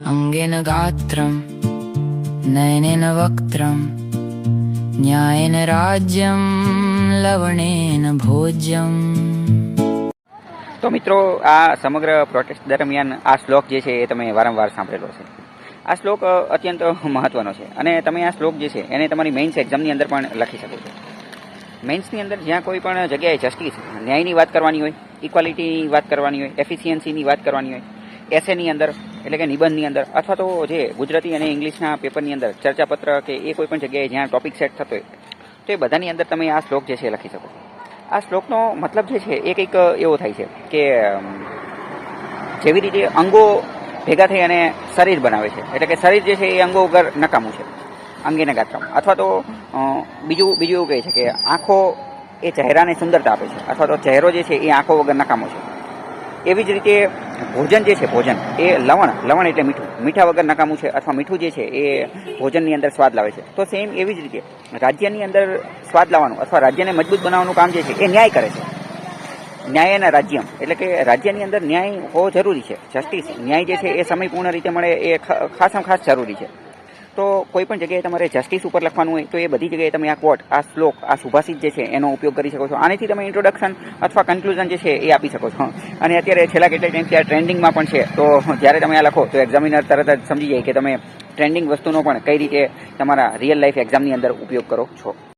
અંગેન ગાત્રમ નયનેન વક્ત્રમ ન્યાયેન રાજ્યમ લવણેન ભોજ્યમ। તો મિત્રો, આ સમગ્ર પ્રોટેસ્ટ દરમિયાન આ શ્લોક જે છે એ તમે વારંવાર સાંભળેલો છે। આ શ્લોક અત્યંત મહત્વનો છે અને તમે આ શ્લોક જે છે એને તમારી મેઇન્સ એક્ઝામની અંદર પણ લખી શકો છો। મેઇન્સની અંદર જ્યાં કોઈ પણ જગ્યાએ જસ્ટિસ, ન્યાયની વાત કરવાની હોય, ઇક્વાલિટીની વાત કરવાની હોય, એફિશિયન્સીની વાત કરવાની હોય, એસેની અંદર એટલે કે નિબંધની અંદર, અથવા તો જે ગુજરાતી અને ઇંગ્લિશના પેપરની અંદર ચર્ચાપત્ર કે એ કોઈ પણ જગ્યાએ જ્યાં ટોપિક સેટ થતો હોય તો એ બધાની અંદર તમે આ શ્લોક જે છે લખી શકો છો। આ શ્લોકનો મતલબ જે છે એ કંઈક એવો થાય છે કે જેવી રીતે અંગો ભેગા થઈ અને શરીર બનાવે છે, એટલે કે શરીર જે છે એ અંગો વગર નકામું છે, અંગેના ગાત્રામાં, અથવા તો બીજું એવું કહે છે કે આંખો એ ચહેરાને સુંદરતા આપે છે, અથવા તો ચહેરો જે છે એ આંખો વગર નકામો છે। એવી જ રીતે ભોજન જે છે, ભોજન એ લવણ એટલે મીઠું, મીઠા વગર નકામું છે, અથવા મીઠું જે છે એ ભોજનની અંદર સ્વાદ લાવે છે। તો સેમ એવી જ રીતે રાજ્યની અંદર સ્વાદ લાવવાનું અથવા રાજ્યને મજબૂત બનાવવાનું કામ જે છે એ ન્યાય કરે છે। ન્યાય અને રાજ્યમ એટલે કે રાજ્યની અંદર ન્યાય હોવો જરૂરી છે, જસ્ટિસ, ન્યાય જે છે એ સમયપૂર્ણ રીતે મળે એ ખાસ જરૂરી છે। તો કોઈ પણ જગ્યાએ તમારે જસ્ટિસ ઉપર લખવાનું હોય તો એ બધી જગ્યાએ તમે આ કોટ, આ શ્લોક, આ સુભાષિત જે છે એનો ઉપયોગ કરી શકો છો। આનાથી તમે ઇન્ટ્રોડક્શન અથવા કન્ક્લુઝન જે છે એ આપી શકો છો। અને અત્યારે છેલ્લા કેટલાક ટાઈમથી આ ટ્રેન્ડિંગમાં પણ છે, તો જ્યારે તમે આ લખો તો એક્ઝામિનર તરત જ સમજી જાય કે તમે ટ્રેન્ડિંગ વસ્તુનો પણ કઈ રીતે તમારા રિયલ લાઈફ એક્ઝામની અંદર ઉપયોગ કરો છો।